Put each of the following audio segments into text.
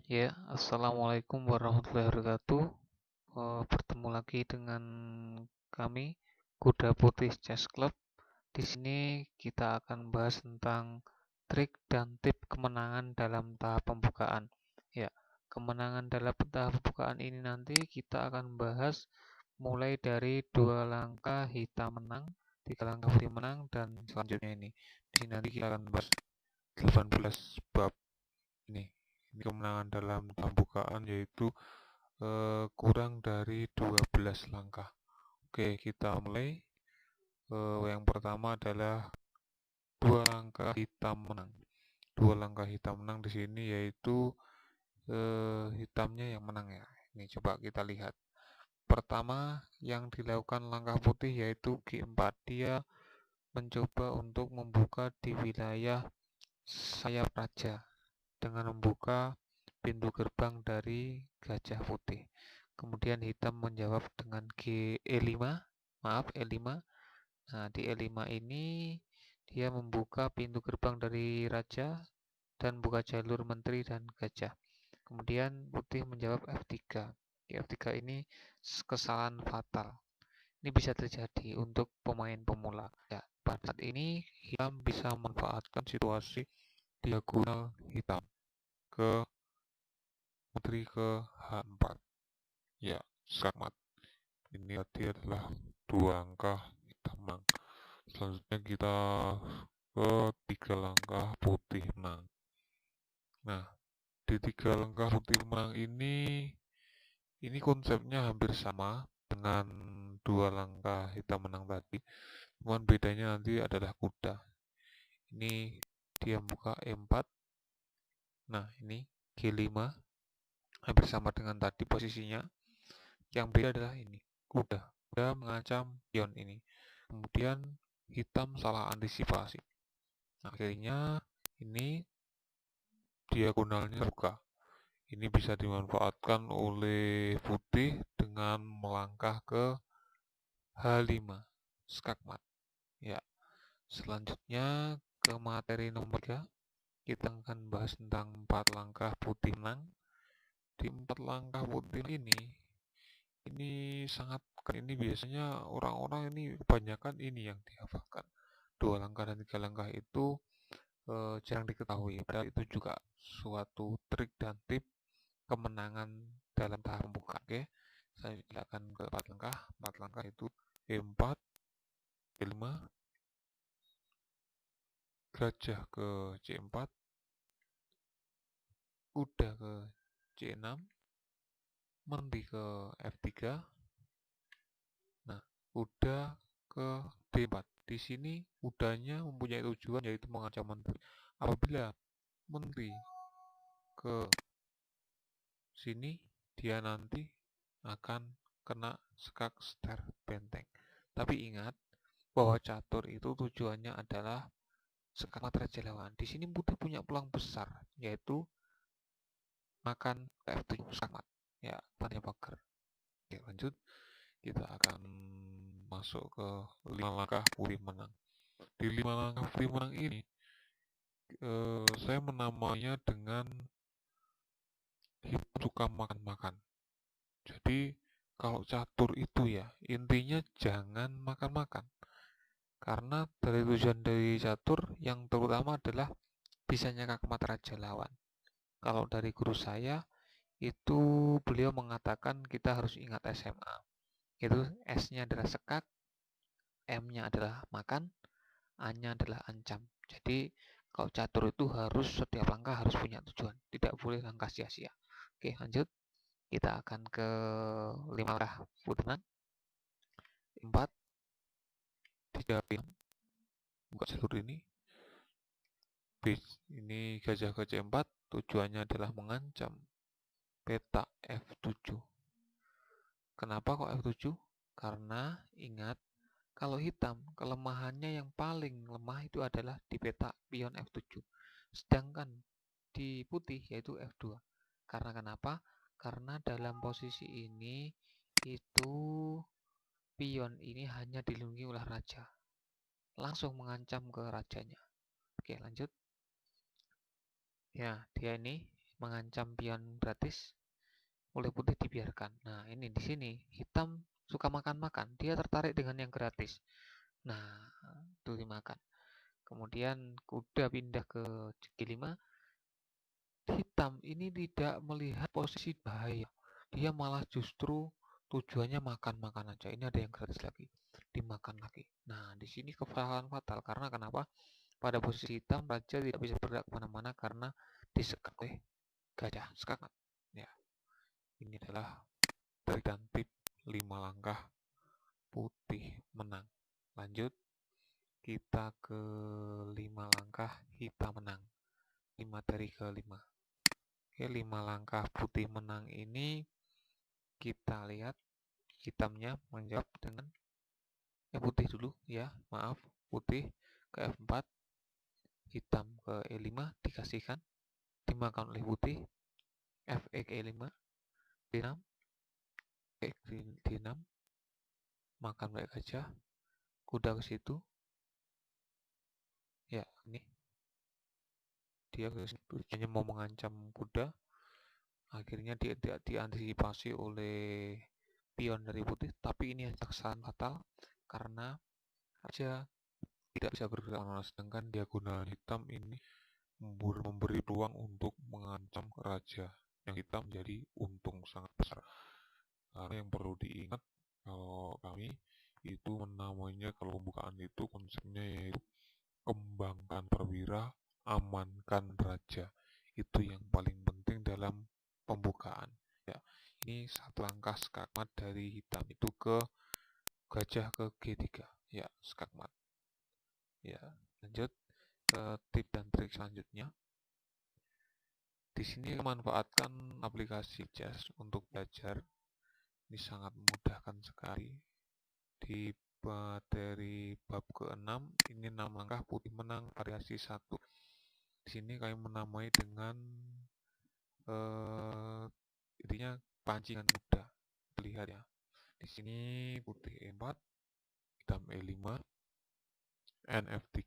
Ya, assalamualaikum warahmatullahi wabarakatuh. Bertemu lagi dengan kami, Kuda Putih Chess Club. Di sini kita akan bahas tentang trik dan tip kemenangan dalam tahap pembukaan. Ya, kemenangan dalam tahap pembukaan ini nanti kita akan bahas mulai dari 2 langkah hitam menang, 3 langkah putih menang, dan selanjutnya ini. Di sini nanti kita akan bahas 18 bab ini. Ini kemenangan dalam pembukaan yaitu kurang dari 12 langkah. Oke, kita mulai. Yang pertama adalah 2 langkah hitam menang. 2 langkah hitam menang di sini yaitu hitamnya yang menang ya. Ini coba kita lihat. Pertama yang dilakukan langkah putih yaitu G4. Dia mencoba untuk membuka di wilayah sayap raja dengan membuka pintu gerbang dari gajah putih. Kemudian hitam menjawab dengan E5, maaf E5. Nah, di E5 ini dia membuka pintu gerbang dari raja dan buka jalur menteri dan gajah. Kemudian putih menjawab F3. Di F3 ini kesalahan fatal. Ini bisa terjadi untuk pemain pemula. Ya, pada saat ini hitam bisa memanfaatkan situasi diagonal hitam ke menteri ke H4. Ya, skakmat. Ini tadi adalah 2 langkah hitam menang. Selanjutnya kita ke 3 langkah putih menang. Nah, di 3 langkah putih menang ini konsepnya hampir sama dengan 2 langkah hitam menang tadi. Cuman bedanya nanti adalah kuda. Ini dia buka E4. Nah, ini G5 hampir sama dengan tadi posisinya. Yang beda adalah ini, kuda mengancam pion ini. Kemudian hitam salah antisipasi. Akhirnya ini diagonalnya buka. Ini bisa dimanfaatkan oleh putih dengan melangkah ke H5, skakmat. Ya, selanjutnya ke materi nomor 3, kita akan bahas tentang 4 langkah putih menang. Di 4 langkah putih ini sangat ini biasanya orang-orang ini kebanyakan ini yang dihafalkan. 2 langkah dan 3 langkah itu jarang diketahui. Padahal itu juga suatu trik dan tip kemenangan dalam tahap pembuka. Oke, saya silakan ke 4 langkah. 4 langkah itu E4, E5, gajah ke C4, kuda ke C6, menteri ke F3. Nah, kuda ke D4. Di sini kudanya mempunyai tujuan yaitu mengancam menteri. Apabila menteri ke sini, dia nanti akan kena skak star benteng. Tapi ingat bahwa catur itu tujuannya adalah skakmat raja lawan. Di sini putih punya peluang besar yaitu makan F7 skakmat. Ya, tanya poker. Oke, lanjut. Kita akan masuk ke 5 langkah putih menang. Di 5 langkah putih menang ini saya menamainya dengan hitam suka makan-makan. Jadi kalau catur itu ya intinya jangan makan-makan. Karena dari tujuan dari catur yang terutama adalah bisa nyakakmat raja lawan. Kalau dari guru saya itu beliau mengatakan kita harus ingat SMA. Itu S-nya adalah sekak, M-nya adalah makan, A-nya adalah ancam. Jadi kalau catur itu harus setiap langkah harus punya tujuan, tidak boleh langkah sia-sia. Oke, lanjut. Kita akan ke 5 langkah putaran. 4, 3 pin. Buka jalur ini. Ini gajah ke C4. Tujuannya adalah mengancam peta F7. Kenapa kok F7? Karena ingat kalau hitam, kelemahannya yang paling lemah itu adalah di peta pion F7. Sedangkan di putih yaitu F2. Karena kenapa? Karena dalam posisi ini itu pion ini hanya dilindungi oleh raja. Langsung mengancam ke rajanya. Oke, lanjut. Ya, dia ini mengancam pion gratis, oleh putih dibiarkan. Nah, ini di sini hitam suka makan-makan, dia tertarik dengan yang gratis. Nah, itu dimakan. Kemudian kuda pindah ke G5. Hitam ini tidak melihat posisi bahaya. Dia malah justru tujuannya makan-makan aja. Ini ada yang gratis lagi, dimakan lagi. Nah, di sini kesalahan fatal karena kenapa? Pada posisi hitam, raja tidak bisa bergerak kemana-mana karena disekap oleh gajah sekangat. Ya, ini adalah trik dan tip 5 langkah putih menang. Lanjut, kita ke 5 langkah hitam menang. 5 dari ke 5. Oke, 5 langkah putih menang ini kita lihat hitamnya menjawab dengan putih dulu ya, maaf, putih ke F4, hitam ke E5 dikasihkan, dimakan oleh putih, Fe ke E5, D6, D6, makan baik gajah, kuda ke situ. Ya, ini dia tujuannya mau mengancam kuda, akhirnya dia diantisipasi oleh pion dari putih, tapi ini kesalahan fatal karena raja tidak bisa bergerak mana, sedangkan diagonal hitam ini memberi peluang untuk mengancam raja yang hitam, jadi untung sangat besar. Karena yang perlu diingat, kalau kami itu namanya, kalau pembukaan itu konsepnya yaitu kembangkan perwira, amankan raja. Itu yang paling penting dalam pembukaan. Ya, ini satu langkah skakmat dari hitam itu ke gajah ke G3. Ya, skakmat. Ya, lanjut ke tip dan trik selanjutnya. Di sini memanfaatkan aplikasi chess untuk belajar. Ini sangat memudahkan sekali. Di materi bab ke-6 ini 6 langkah putih menang variasi 1. Di sini kami menamai dengan intinya pancingan kuda. Lihat ya. Di sini putih E4, hitam E5, N F3.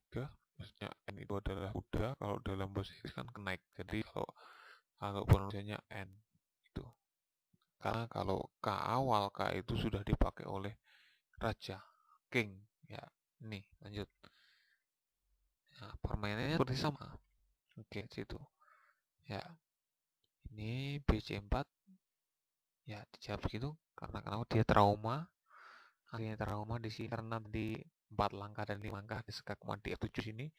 Maksudnya N itu adalah kuda, kalau dalam bahasa Inggris kan kenaik. Jadi kalau pronuncianya N itu. Karena kalau K awal, K itu sudah dipakai oleh raja, king. Ya, ini lanjut. Nah, permainannya seperti sama. Oke, situ. Ya, ini BC4. Ya, dijawab gitu karena kenapa dia trauma. Akhirnya trauma di sini karena di 4 langkah dan 5 langkah di skakmat di F7 sini.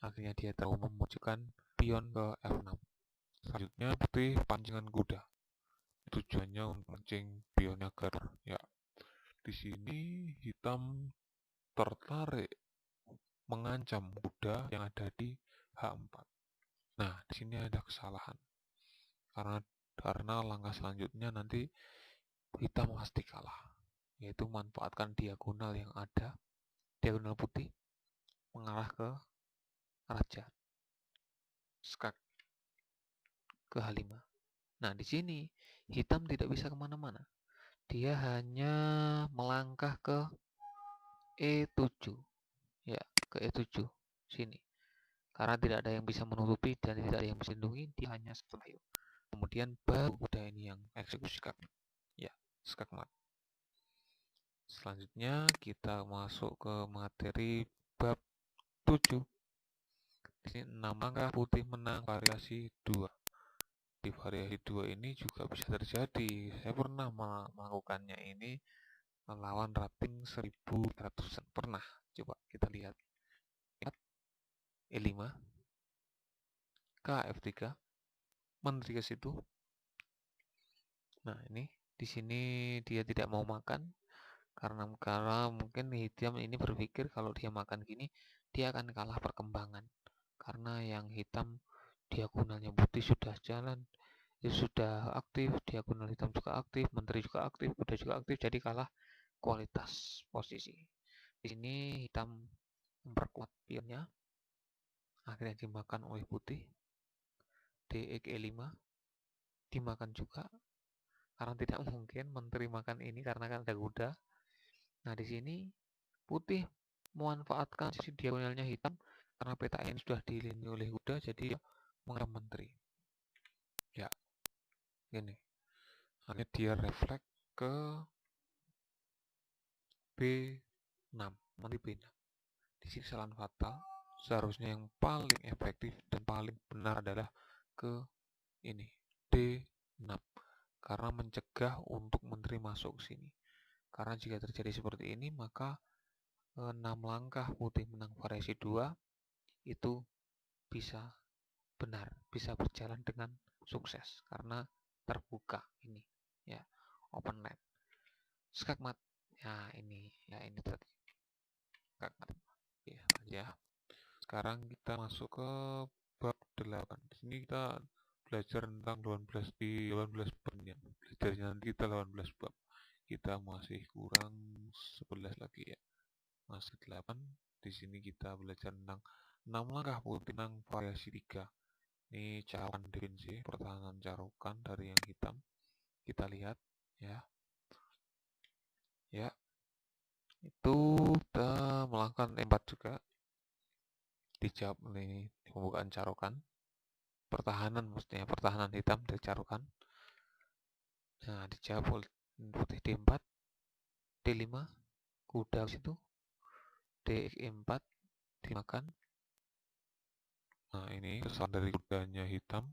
Akhirnya dia trauma memajukan pion ke F6. Selanjutnya putih pancingan kuda. Tujuannya untuk mancing pionnya agar ya. Di sini hitam tertarik mengancam kuda yang ada di H4. Nah, di sini ada kesalahan. Karena langkah selanjutnya nanti hitam pasti kalah. Yaitu manfaatkan diagonal yang ada, diagonal putih mengarah ke raja. Skak ke H5. Nah, di sini hitam tidak bisa kemana-mana. Dia hanya melangkah ke E7. Ya, ke E7 sini. Karena tidak ada yang bisa menutupi dan tidak ada yang bisa melindungi, dia hanya selayu. Kemudian baru udah ini yang eksekusi skakmat. Ya, skakmat. Selanjutnya kita masuk ke materi bab 7. Di sini 6 langkah putih menang variasi 2. Di variasi 2 ini juga bisa terjadi. Saya pernah melakukannya ini melawan rating 1300-an. Pernah. Coba kita lihat. E5, K F3, menteri ke situ. Nah, ini di sini dia tidak mau makan karena mungkin hitam ini berpikir kalau dia makan gini dia akan kalah perkembangan. Karena yang hitam diagonalnya putih sudah jalan, sudah aktif, diagonal hitam juga aktif, menteri juga aktif, kuda juga aktif, jadi kalah kualitas posisi. Di sini hitam memperkuat pionnya, akhirnya dimakan oleh putih. D E5 dimakan juga karena tidak mungkin menteri makan ini karena kan ada kuda. Nah, di sini putih memanfaatkan sisi diagonalnya hitam karena peta ini sudah dilindungi oleh kuda, jadi mengarah menteri. Ya, ini hanya dia refleks ke B6, menteri B6. Di sini kesalahan fatal. Seharusnya yang paling efektif dan paling benar adalah ke ini D6, karena mencegah untuk menteri masuk ke sini. Karena jika terjadi seperti ini, maka 6 langkah putih menang variasi 2 itu bisa benar, bisa berjalan dengan sukses karena terbuka ini ya, open net. Skakmat. Ya ini tadi skakmat. Ya. Sekarang kita masuk ke bab 8. Di sini kita belajar tentang 18 bab ya. Belajar nanti kita 18 bab. Kita masih kurang 11 lagi ya. Masih 8. Di sini kita belajar tentang 6 langkah putih menang variasi 3. Ini carukan definisi pertahanan carukan dari yang hitam. Kita lihat ya. Ya. Itu kita melakukan 4 juga. Dijawab nih pembukaan carukan. Pertahanan mestinya pertahanan hitam dari carukan. Nah, dijawab oleh putih D4, D5, kuda situ, D4 dimakan. Nah, ini kesalahan dari kudanya hitam,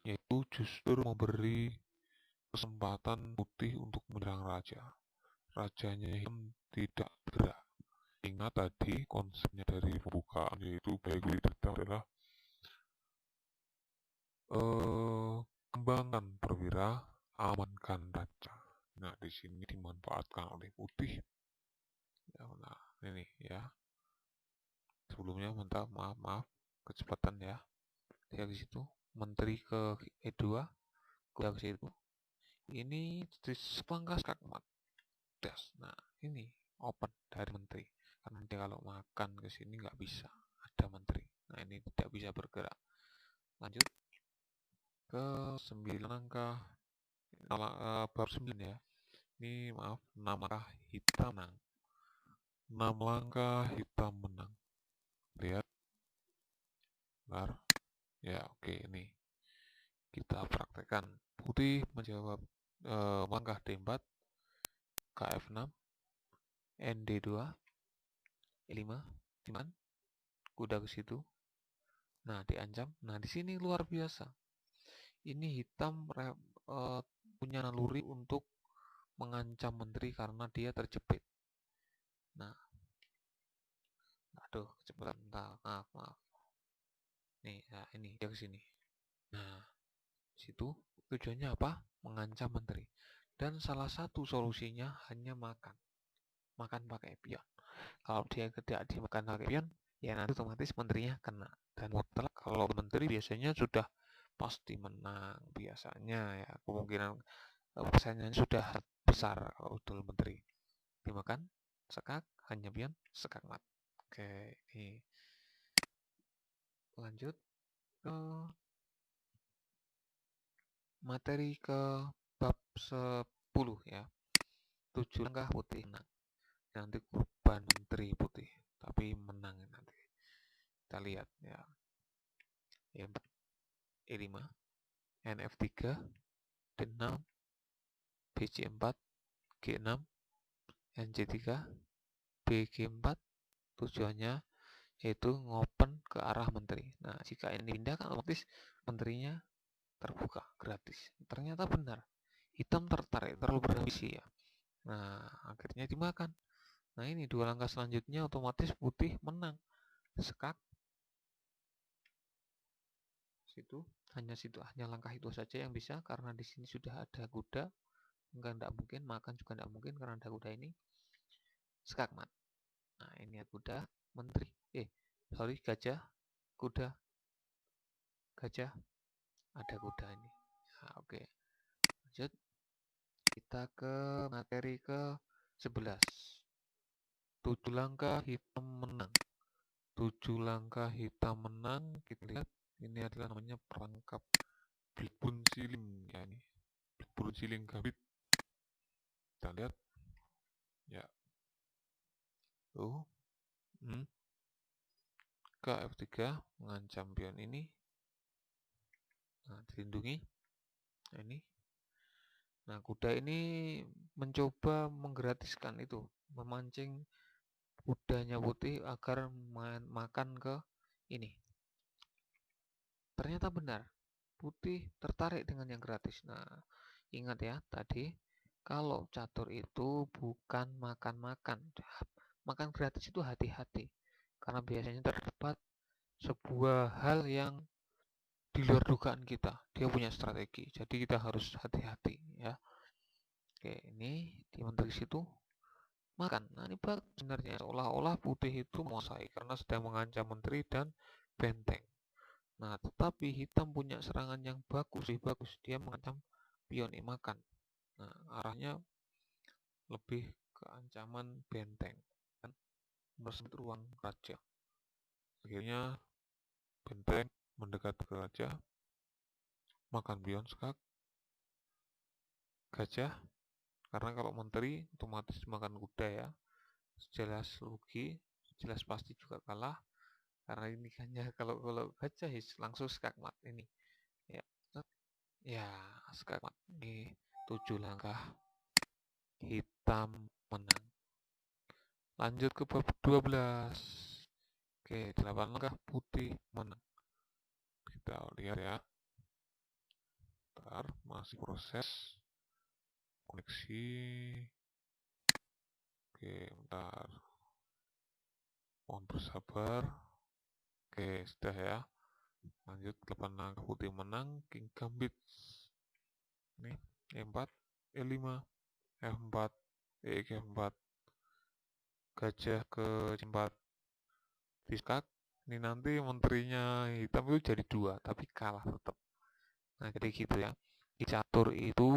yaitu justru memberi kesempatan putih untuk menyerang raja. Rajanya hitam tidak bergerak. Ingat tadi konsepnya dari pembukaan, yaitu baik hitam adalah kembangkan perwira, amankan raja. Nah, di sini dimanfaatkan oleh putih. Ya, nah, ini ya. Sebelumnya maaf kecepatan ya. Dia ke situ, menteri ke E2, kuda ke situ. Ini sepangkas skakmat. Nah, ini open dari menteri. Karena dia kalau makan ke sini nggak bisa, ada menteri. Nah, ini tidak bisa bergerak. Lanjut ke 9 langkah bab 9 ya. Ini maaf, 6 langkah hitam menang. 6 langkah hitam menang. Lihat. Bentar. Ya, oke, ini kita praktekkan. Putih menjawab langkah D4, KF6, ND2, E5, diman, kuda ke situ. Nah, diancam. Nah, di sini luar biasa. Ini hitam punya naluri untuk mengancam menteri karena dia terjepit. Nah, aduh, kecepatan. Maaf. Nih, nah ini dia ke sini. Nah, situ tujuannya apa? Mengancam menteri. Dan salah satu solusinya hanya makan. Makan pakai pion. Kalau dia tidak dimakan pakai pion, ya nanti otomatis menterinya kena. Dan mutlak kalau menteri biasanya sudah pasti menang biasanya ya, kemungkinan persennya sudah besar kalau betul menteri dimakan sekak hanya pion sekak mat. Oke, ini lanjut ke materi ke bab 10 ya. 7 langkah putih menang. Nanti kurban menteri putih tapi menang nanti. Kita lihat ya. E4, E5, NF3, D6, BC4, G6, NC3, BG4. Tujuannya yaitu ngopen ke arah menteri. Nah, jika ini dipindahkan otomatis menterinya terbuka gratis. Ternyata benar. Hitam tertarik, terlalu berambisi ya. Nah, akhirnya dimakan. Nah, ini 2 langkah selanjutnya otomatis putih menang. Sekak. Hanya langkah itu saja yang bisa karena di sini sudah ada kuda. Enggak mungkin makan juga enggak mungkin karena ada kuda ini. Skakmat. Nah, ini kuda, menteri. Gajah, kuda, gajah, ada kuda ini. Nah, oke. Lanjut. Kita ke materi ke 11. 7 langkah hitam menang. 7 langkah hitam menang. Kita lihat ini adalah namanya perangkap Blibun Siling ya, ini Blibun Siling Gambit. Kita lihat ya. Ke F3 mengancam pion ini. Nah, dilindungi. Nah, ini. Nah, kuda ini mencoba menggratiskan itu, memancing kudanya Putih agar makan ke ini. Ternyata benar, Putih tertarik dengan yang gratis. Nah, ingat ya tadi, kalau catur itu bukan makan-makan. Makan gratis itu hati-hati, karena biasanya terdapat sebuah hal yang di luar dugaan kita. Dia punya strategi, jadi kita harus hati-hati ya. Oke, ini di menteri situ makan. Nah, ini bagus sebenarnya. Seolah-olah Putih itu menguasai karena sedang mengancam menteri dan benteng. Nah, tetapi hitam punya serangan yang bagus, lebih bagus. Dia mengancam pion ini makan. Nah, arahnya lebih ke ancaman benteng kan, merebut ruang raja. Akhirnya benteng mendekat ke raja, makan pion skak, gajah. Karena kalau menteri otomatis makan kuda ya, jelas rugi, jelas pasti juga kalah. Karena ini hanya kalau gajah langsung skakmat ini. Ya, ya skakmat ini 7 langkah hitam menang. Lanjut ke bab 12. Oke, 8 langkah putih menang. Kita lihat ya. Bentar, masih proses koneksi. Oke, bentar. Mohon bersabar. Oke, sudah ya. Lanjut 8 langkah putih menang. King Gambit. Nih, E4, E5, F4, E4, gajah ke C4, diskak. Ini nanti menterinya hitam itu jadi 2, tapi kalah tetap. Nah, jadi gitu ya. Di catur itu,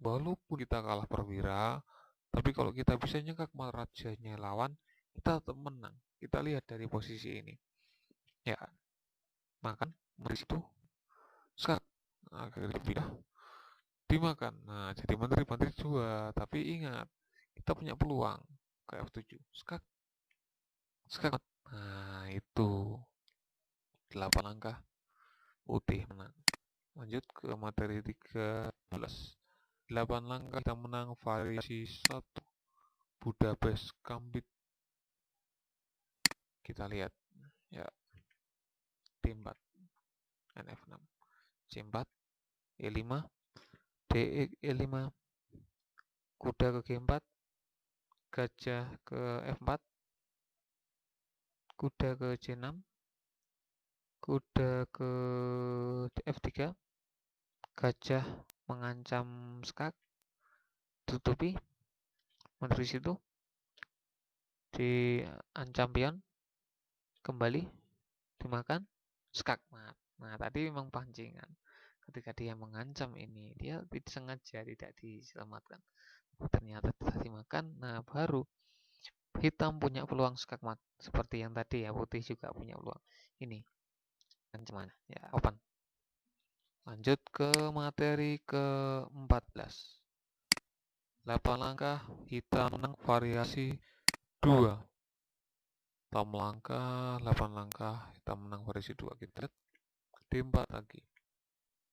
walaupun kita kalah perwira, tapi kalau kita bisa nyekak rajanya lawan, kita tetap menang. Kita lihat dari posisi ini. Ya, makan, menteri itu, skak. Nah, akhirnya dimakan. Nah, jadi menteri-menteri 2. Tapi ingat, kita punya peluang ke F7. Skak. Skak. Nah, itu 8 langkah putih menang. Lanjut ke materi 13. 8 langkah kita menang variasi 1. Budapest Gambit. Kita lihat ya. D4, NF6, C4, E5, DE5, kuda ke G4, gajah ke F4, kuda ke C6, kuda ke F3, gajah mengancam skak, tutupi, menteri situ, diancam pion, kembali, dimakan, skak mat. Nah, tadi memang pancingan. Ketika dia mengancam ini, dia tidak sengaja tidak diselamatkan. Ternyata telah dimakan, nah baru hitam punya peluang skak mat. Seperti yang tadi ya, putih juga punya peluang. Ini ancaman ya, open. Lanjut ke materi ke-14. 8 langkah hitam menang variasi 2. 8 langkah, 8 langkah hitam menang variasi 2. Kita lihat D4 lagi.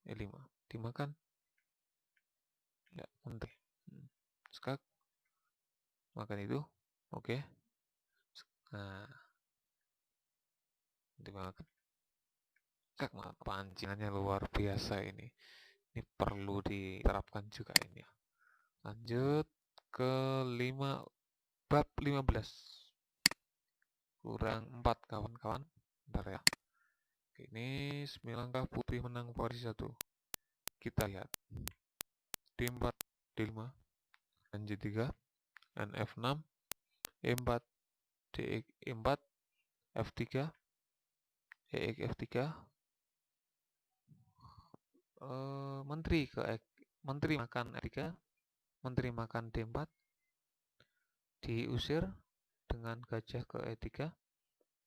E5 dimakan. Ya, menteri. Skak. Makan itu. Oke. Nah, dimakan. Skak, pancingannya luar biasa ini. Ini perlu diterapkan juga ini ya. Lanjut ke 5 bab 15. Kurang 4 kawan-kawan. Bentar ya. Ini 9 langkah putih menang variasi 1. Kita lihat. D4, D5, NJ3, NF6, E4, DE4, F3, EX-F3, menteri makan E3, menteri makan D4, diusir dengan gajah ke E3,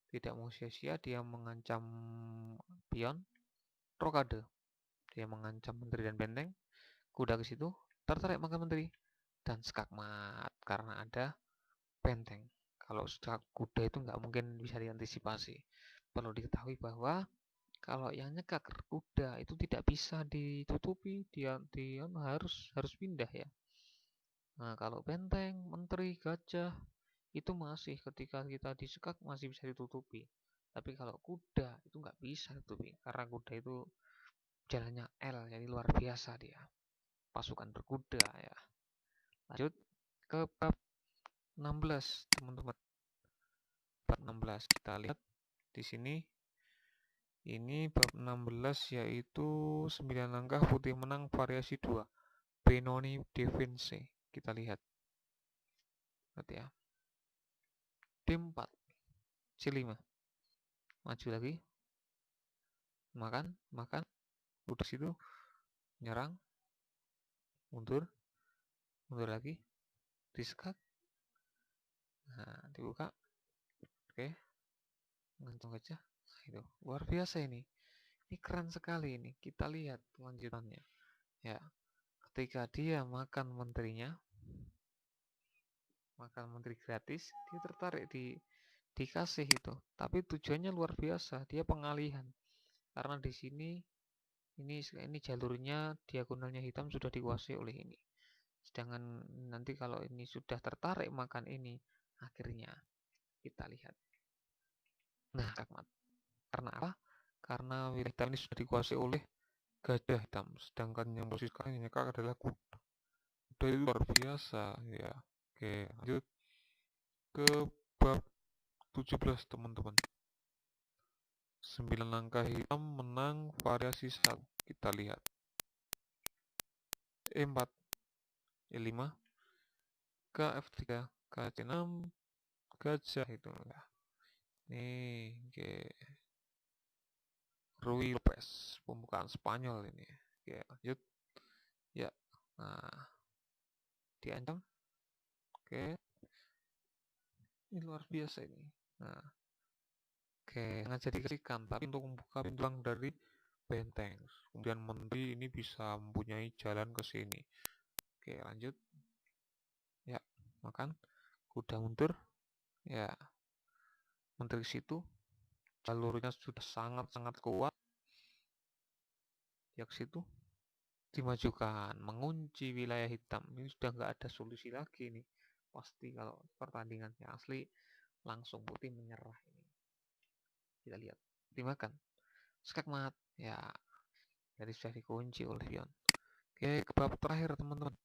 tidak mau sia-sia, dia mengancam pion, rokade, dia mengancam menteri dan benteng, kuda ke situ, tertarik makan menteri, dan skakmat karena ada benteng. Kalau sudah kuda itu nggak mungkin bisa diantisipasi. Perlu diketahui bahwa Kalau yang nyekak kuda itu tidak bisa ditutupi, dia harus pindah ya. Nah, kalau benteng, menteri, gajah itu masih ketika kita disekak masih bisa ditutupi. Tapi kalau kuda itu nggak bisa ditutupi karena kuda itu jalannya L, jadi luar biasa dia. Pasukan berkuda ya. Lanjut ke bab 16, teman-teman. Bab 16 kita lihat di sini. Ini bab 16 yaitu 9 langkah putih menang variasi 2. Benoni Defense. Kita lihat. Lihat ya. D4. C5. Maju lagi. Makan. Udah situ. Nyerang. Mundur lagi. Disekak. Nah, dibuka. Oke. Gantung aja. Nah, itu. Luar biasa ini. Ini keren sekali ini. Kita lihat lanjutannya. Ya. Ketika dia makan menterinya, makan menteri gratis, dia tertarik dikasih itu. Tapi tujuannya luar biasa, dia pengalihan. Karena di sini ini jalurnya diagonalnya hitam sudah dikuasai oleh ini. Sedangkan nanti kalau ini sudah tertarik makan ini, akhirnya kita lihat. Nah, karena apa? Karena wilayah hitam ini sudah dikuasai oleh gajah hitam, sedangkan yang posisi sekarang nyekak adalah kuda. Kuda itu luar biasa ya. Oke, lanjut ke bab 17, teman-teman. 9 langkah hitam menang variasi 1. Kita lihat. E4, E5, KF3, KC6, gajah itu ya. Nih, Rui Lopez, pembukaan Spanyol ini. Oke, lanjut. Ya. Nah, diancam. Oke. Ini luar biasa ini. Nah. Oke, sengaja dikasihkan tapi untuk membuka pintu dari benteng. Kemudian menteri ini bisa mempunyai jalan ke sini. Oke, lanjut. Ya, makan. Kuda mundur. Ya. Menteri situ. Jalurnya sudah sangat-sangat kuat. Ya ke situ. Dimajukan, mengunci wilayah hitam. Ini sudah nggak ada solusi lagi nih. Pasti kalau pertandingannya asli langsung putih menyerah ini. Kita lihat. Dimakan. Skakmat. Ya. Jadi sudah dikunci oleh Pion. Oke, ke bab terakhir teman-teman.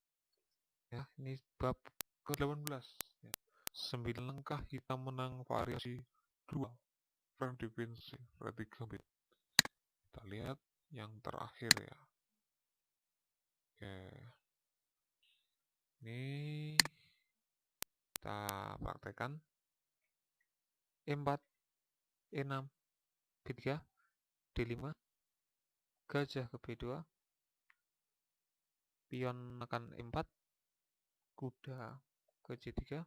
Ya, ini bab ke-18 ya. 9 langkah hitam menang variasi 2. Frank Defense, Freddy Gambit. Kita lihat yang terakhir ya. Oke. Ini kita praktekkan. E4, E6, B3, D5, gajah ke B2, pion makan E4, kuda ke C3,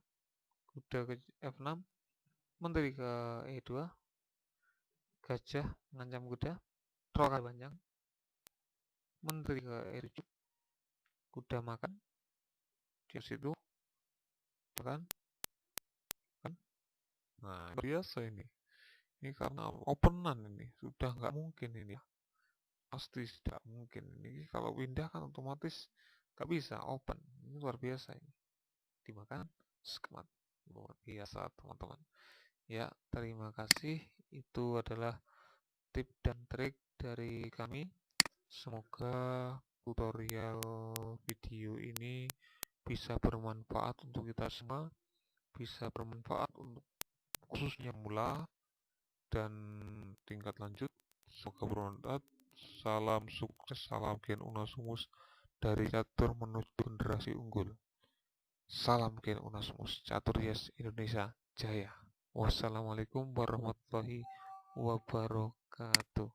kuda ke F6, menteri ke E2, gajah mengancam kuda, troll panjang, menteri ke E7, kuda makan, di situ makan. Nah, biasa ini karena openan ini sudah nggak mungkin ini ya, pasti tidak mungkin ini. Kalau pindah kan otomatis nggak bisa open. Ini luar biasa ini. Dimakan skmat, luar biasa teman-teman. Ya, terima kasih. Itu adalah tip dan trik dari kami. Semoga tutorial video ini bisa bermanfaat untuk kita semua, bisa bermanfaat untuk khususnya pemula dan tingkat lanjut. Semoga bermanfaat. Salam sukses, salam Gen Unasumus dari catur menuju generasi unggul. Salam Gen Unasumus, catur yes Indonesia Jaya. Wassalamualaikum warahmatullahi wabarakatuh.